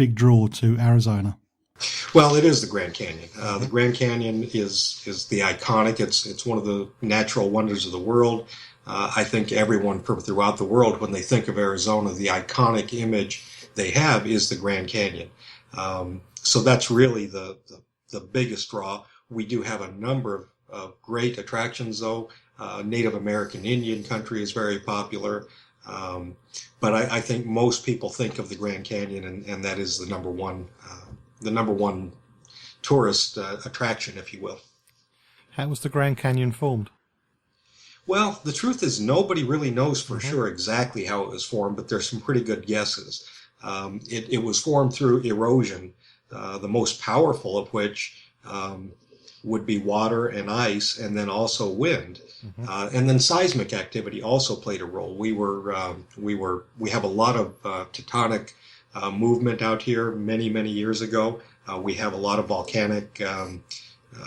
big draw to Arizona? Well, it is the Grand Canyon. The Grand Canyon is the iconic. It's one of the natural wonders of the world. I think everyone from throughout the world, when they think of Arizona, the iconic image they have is the Grand Canyon. So that's really the biggest draw. We do have a number of great attractions, though. Native American Indian country is very popular. But I think most people think of the Grand Canyon, and that is the number one tourist attraction, if you will. How was the Grand Canyon formed? Well, the truth is nobody really knows for sure exactly how it was formed, but there's some pretty good guesses. It was formed through erosion, the most powerful of which would be water and ice, and then also wind, and then seismic activity also played a role. We have a lot of tectonic movement out here many years ago. We have a lot of volcanic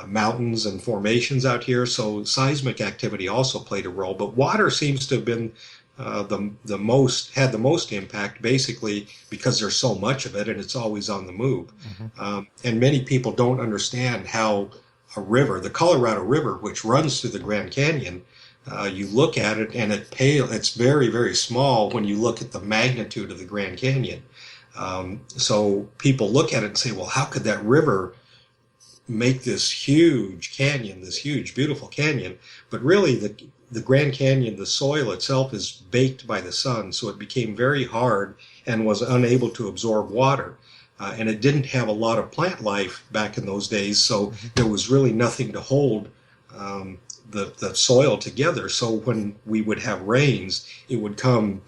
mountains and formations out here, so seismic activity also played a role. But water seems to have been the most impact, basically because there's so much of it and it's always on the move. And many people don't understand how a river, the Colorado River, which runs through the Grand Canyon, you look at it and it's very small when you look at the magnitude of the Grand Canyon. So people look at it and say, well, how could that river make this huge canyon, this huge, beautiful canyon? But really, the Grand Canyon, the soil itself is baked by the sun, so it became very hard and was unable to absorb water. And it didn't have a lot of plant life back in those days, so there was really nothing to hold the soil together. So when we would have rains, it would come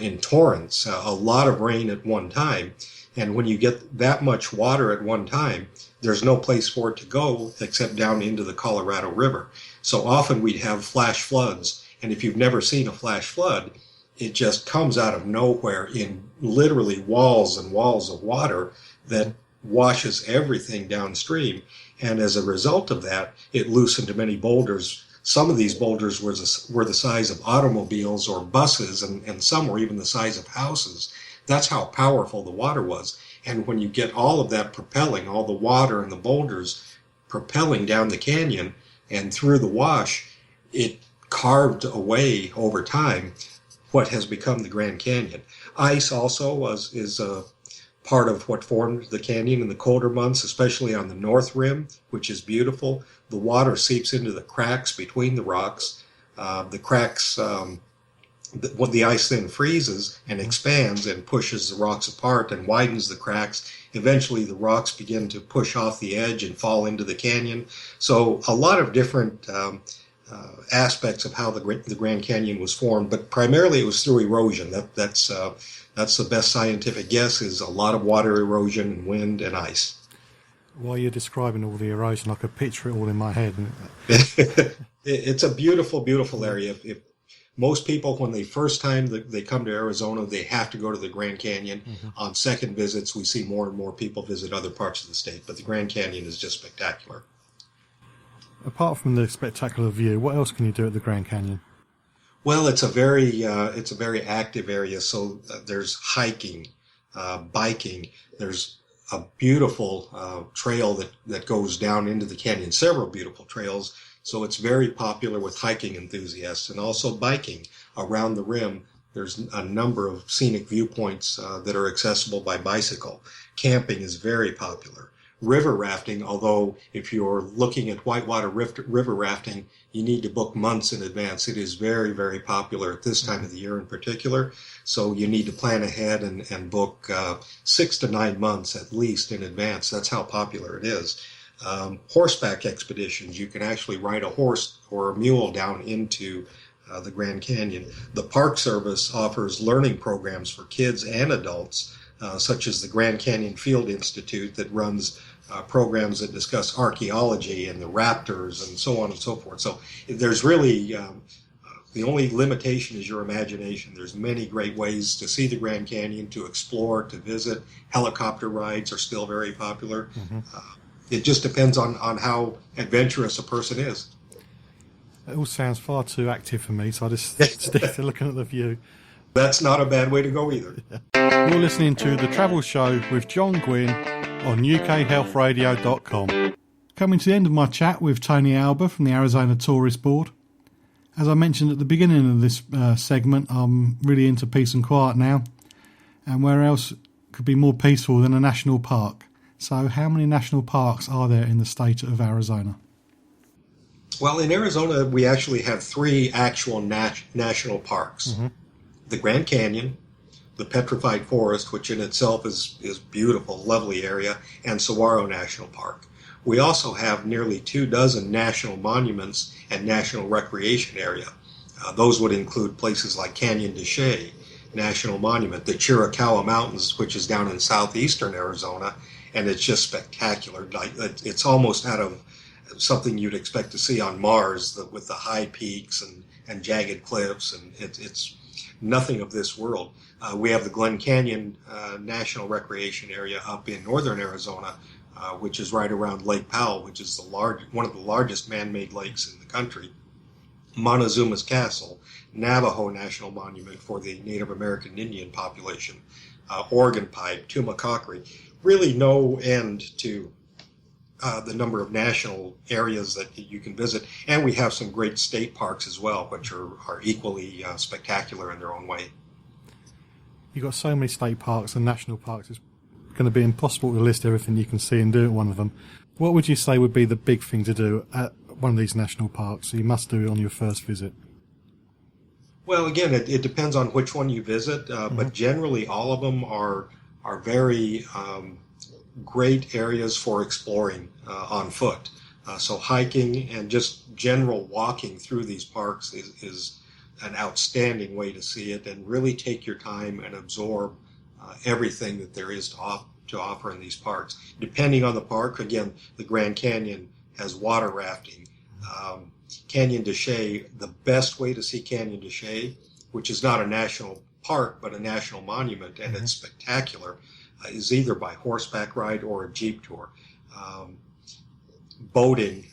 in torrents, a lot of rain at one time. And when you get that much water at one time, there's no place for it to go except down into the Colorado River. So often we'd have flash floods. And if you've never seen a flash flood, it just comes out of nowhere in literally walls and walls of water that washes everything downstream. And as a result of that, it loosened many boulders. Some of these boulders were the size of automobiles or buses, and some were even the size of houses. That's how powerful the water was. And when you get all of that propelling, all the water and the boulders propelling down the canyon and through the wash, it carved away over time what has become the Grand Canyon. Ice also is a part of what formed the canyon in the colder months, especially on the north rim, which is beautiful. The water seeps into the cracks between the rocks. The cracks, when the ice then freezes and expands and pushes the rocks apart and widens the cracks, eventually the rocks begin to push off the edge and fall into the canyon. So a lot of different aspects of how the Grand Canyon was formed, but primarily it was through erosion. That's the best scientific guess, is a lot of water erosion and wind and ice. While you're describing all the erosion, I could picture it all in my head. It's a beautiful area. If most people, when they first time they come to Arizona, they have to go to the Grand Canyon. On second visits, we see more and more people visit other parts of the state, but the Grand Canyon is just spectacular. Apart from the spectacular view, what else can you do at the Grand Canyon? Well, it's a very active area. So there's hiking, biking. There's a beautiful trail that goes down into the canyon. Several beautiful trails. So it's very popular with hiking enthusiasts, and also biking around the rim. There's a number of scenic viewpoints that are accessible by bicycle. Camping is very popular. River rafting, although if you're looking at whitewater river rafting, you need to book months in advance. It is very popular at this time of the year in particular. So you need to plan ahead and book 6 to 9 months at least in advance. That's how popular it is. Horseback expeditions, you can actually ride a horse or a mule down into the Grand Canyon. The Park Service offers learning programs for kids and adults, such as the Grand Canyon Field Institute, that runs programs that discuss archaeology and the raptors and so on and so forth. So there's really, the only limitation is your imagination. There's many great ways to see the Grand Canyon, to explore, to visit. Helicopter rides are still very popular. It just depends on how adventurous a person is. It all sounds far too active for me, so I just stick to looking at the view. That's not a bad way to go either. You're listening to The Travel Show with John Guinn on UKHealthRadio.com. Coming to the end of my chat with Tony Alba from the Arizona Tourist Board. As I mentioned at the beginning of this segment, I'm really into peace and quiet now. And where else could be more peaceful than a national park? So how many national parks are there in the state of Arizona? Well, in Arizona, we actually have 3 actual national parks. Mm-hmm. The Grand Canyon, the Petrified Forest, which in itself is beautiful, lovely area, and Saguaro National Park. We also have nearly 24 national monuments and national recreation area. Those would include places like Canyon de Chelly National Monument, the Chiricahua Mountains, which is down in southeastern Arizona, and it's just spectacular. It's almost out of something you'd expect to see on Mars, with the high peaks and jagged cliffs, and it's nothing of this world. We have the Glen Canyon National Recreation Area up in northern Arizona, which is right around Lake Powell, which is one of the largest man-made lakes in the country. Montezuma's Castle, Navajo National Monument for the Native American Indian population, Oregon Pipe, Tumacacri. Really no end to the number of national areas that you can visit. And we have some great state parks as well, which are equally spectacular in their own way. You've got so many state parks and national parks, it's going to be impossible to list everything you can see and do at one of them. What would you say would be the big thing to do at one of these national parks you must do on your first visit? Well, again, it depends on which one you visit, but generally all of them are very great areas for exploring on foot. So hiking and just general walking through these parks is an outstanding way to see it, and really take your time and absorb everything that there is to offer in these parks. Depending on the park, again, the Grand Canyon has water rafting. Canyon de Chelly, the best way to see Canyon de Chelly, which is not a national park but a national monument, and it's spectacular, is either by horseback ride or a jeep tour. Boating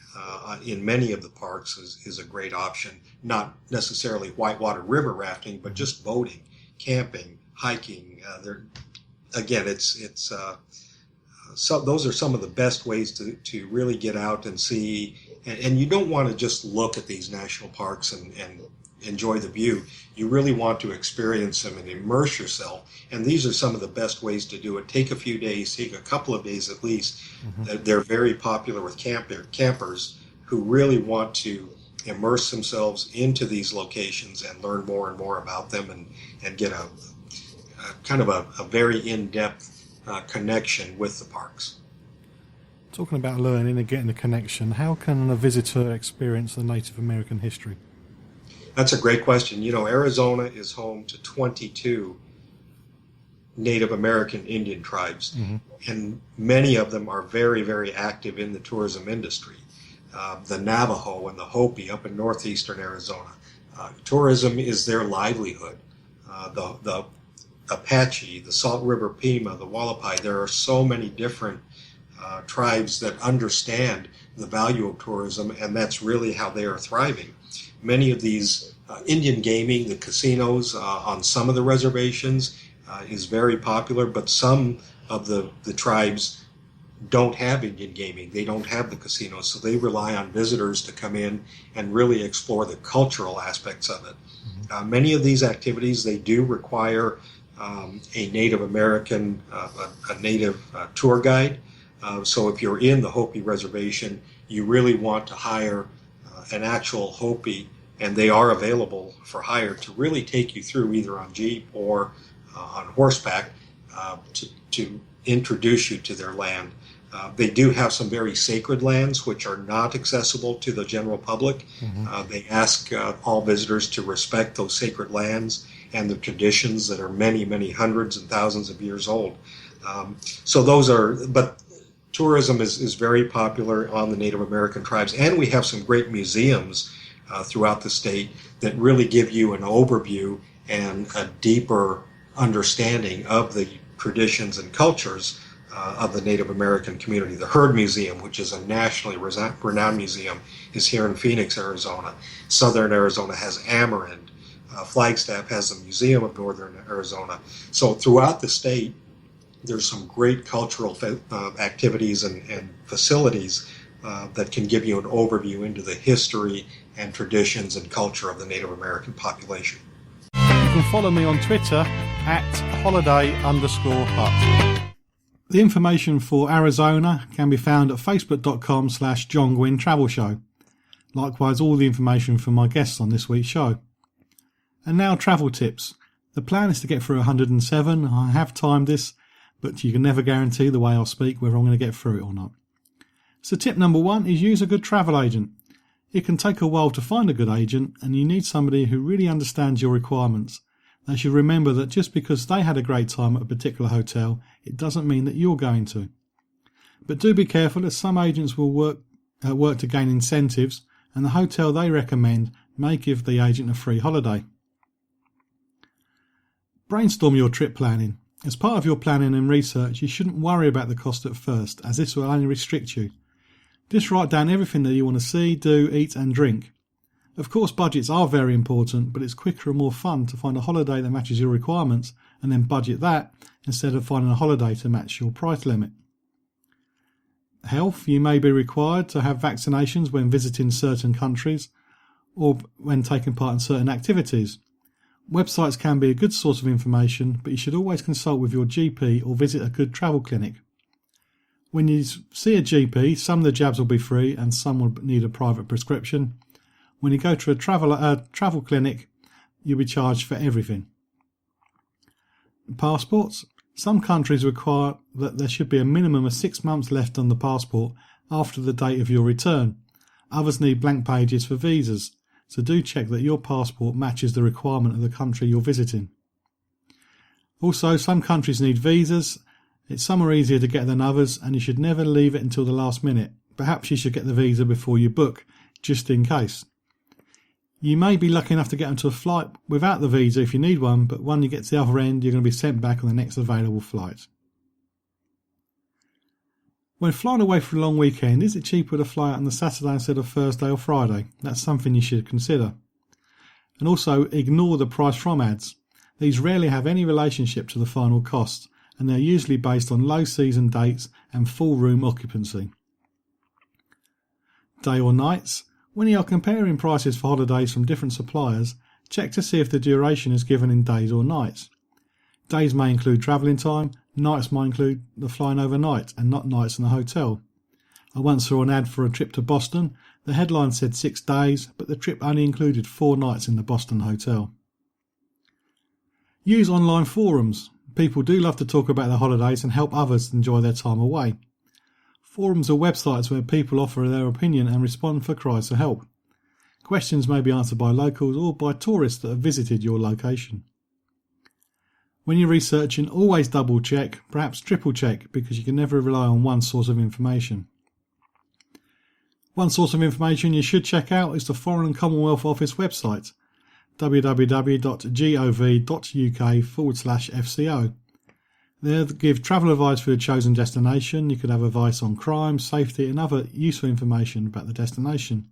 in many of the parks is a great option. Not necessarily whitewater river rafting, but just boating, camping, hiking. Those are some of the best ways to really get out and see. And you don't want to just look at these national parks and enjoy the view. You really want to experience them and immerse yourself. And these are some of the best ways to do it. Take a few days, take a couple of days at least. They're very popular with campers who really want to immerse themselves into these locations and learn more and more about them, and get a kind of a very in-depth connection with the parks. Talking about learning and getting a connection, how can a visitor experience the Native American history? That's a great question. Arizona is home to 22 Native American Indian tribes, and many of them are very, very active in the tourism industry. The Navajo and the Hopi up in northeastern Arizona. Tourism is their livelihood. The Apache, the Salt River Pima, the Wallapai, there are so many different tribes that understand the value of tourism, and that's really how they are thriving. Many of these Indian gaming, the casinos on some of the reservations is very popular, but some of the tribes don't have Indian gaming. They don't have the casinos, so they rely on visitors to come in and really explore the cultural aspects of it. Many of these activities, they do require a Native American, a native tour guide. So if you're in the Hopi reservation, you really want to hire an actual Hopi, and they are available for hire to really take you through either on Jeep or on horseback to introduce you to their land. They do have some very sacred lands which are not accessible to the general public. They ask all visitors to respect those sacred lands and the traditions that are many, many hundreds and thousands of years old. But tourism is very popular on the Native American tribes, and we have some great museums throughout the state that really give you an overview and a deeper understanding of the traditions and cultures of the Native American community. The Heard Museum, which is a nationally renowned museum, is here in Phoenix, Arizona. Southern Arizona has Amarant. Flagstaff has a museum of northern Arizona. So throughout the state, there's some great cultural activities and facilities that can give you an overview into the history and traditions and culture of the Native American population. You can follow me on Twitter at holiday_hut. The information for Arizona can be found at facebook.com/John Guinn Travel Show. Likewise, all the information for my guests on this week's show. And now travel tips. The plan is to get through 107. I have timed this, but you can never guarantee the way I'll speak whether I'm going to get through it or not. So tip number 1 is use a good travel agent. It can take a while to find a good agent, and you need somebody who really understands your requirements. They should remember that just because they had a great time at a particular hotel, it doesn't mean that you're going to. But do be careful, as some agents will work to gain incentives, and the hotel they recommend may give the agent a free holiday. Brainstorm your trip planning. As part of your planning and research, you shouldn't worry about the cost at first, as this will only restrict you. Just write down everything that you want to see, do, eat and drink. Of course, budgets are very important, but it's quicker and more fun to find a holiday that matches your requirements and then budget that instead of finding a holiday to match your price limit. Health. You may be required to have vaccinations when visiting certain countries or when taking part in certain activities. Websites can be a good source of information, but you should always consult with your GP or visit a good travel clinic. When you see a GP, some of the jabs will be free and some will need a private prescription. When you go to a travel clinic, you'll be charged for everything. Passports. Some countries require that there should be a minimum of 6 months left on the passport after the date of your return. Others need blank pages for visas. So do check that your passport matches the requirement of the country you're visiting. Also, some countries need visas. Some are easier to get than others, and you should never leave it until the last minute. Perhaps you should get the visa before you book, just in case. You may be lucky enough to get onto a flight without the visa if you need one, but when you get to the other end, you're going to be sent back on the next available flight. When flying away for a long weekend, is it cheaper to fly out on the Saturday instead of Thursday or Friday? That's something you should consider. And also, ignore the price from ads. These rarely have any relationship to the final cost, and they're usually based on low season dates and full room occupancy. Day or nights. When you are comparing prices for holidays from different suppliers, check to see if the duration is given in days or nights. Days may include travelling time, nights might include the flying overnight and not nights in the hotel. I once saw an ad for a trip to Boston. The headline said 6 days, but the trip only included 4 nights in the Boston hotel. Use online forums. People do love to talk about their holidays and help others enjoy their time away. Forums are websites where people offer their opinion and respond for cries for help. Questions may be answered by locals or by tourists that have visited your location. When you're researching, always double check, perhaps triple check, because you can never rely on one source of information. One source of information you should check out is the Foreign and Commonwealth Office website, www.gov.uk/FCO. They give travel advice for your chosen destination. You could have advice on crime, safety and other useful information about the destination.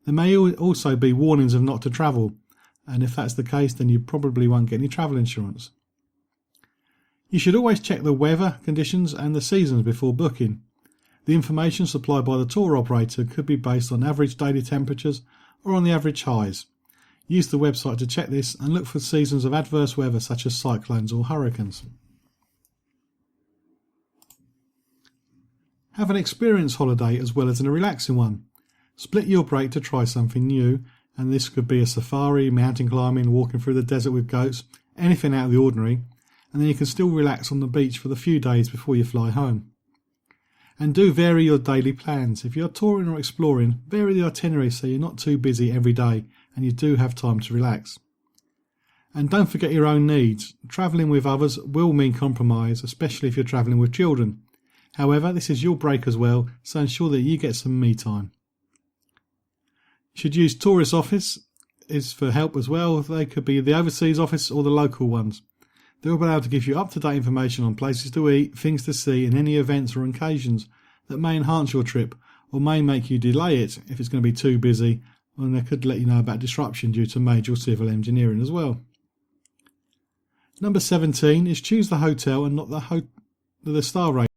There may also be warnings of not to travel, and if that's the case then you probably won't get any travel insurance. You should always check the weather conditions and the seasons before booking. The information supplied by the tour operator could be based on average daily temperatures or on the average highs. Use the website to check this and look for seasons of adverse weather such as cyclones or hurricanes. Have an experienced holiday as well as a relaxing one. Split your break to try something new, and this could be a safari, mountain climbing, walking through the desert with goats, anything out of the ordinary, and then you can still relax on the beach for the few days before you fly home. And do vary your daily plans. If you're touring or exploring, vary the itinerary so you're not too busy every day and you do have time to relax. And don't forget your own needs. Travelling with others will mean compromise, especially if you're travelling with children. However, this is your break as well, so ensure that you get some me time. You should use tourist office for help as well. They could be the overseas office or the local ones. They'll be able to give you up-to-date information on places to eat, things to see and any events or occasions that may enhance your trip or may make you delay it if it's going to be too busy and they could let you know about disruption due to major or civil engineering as well. Number 17 is choose the hotel and not the star rating.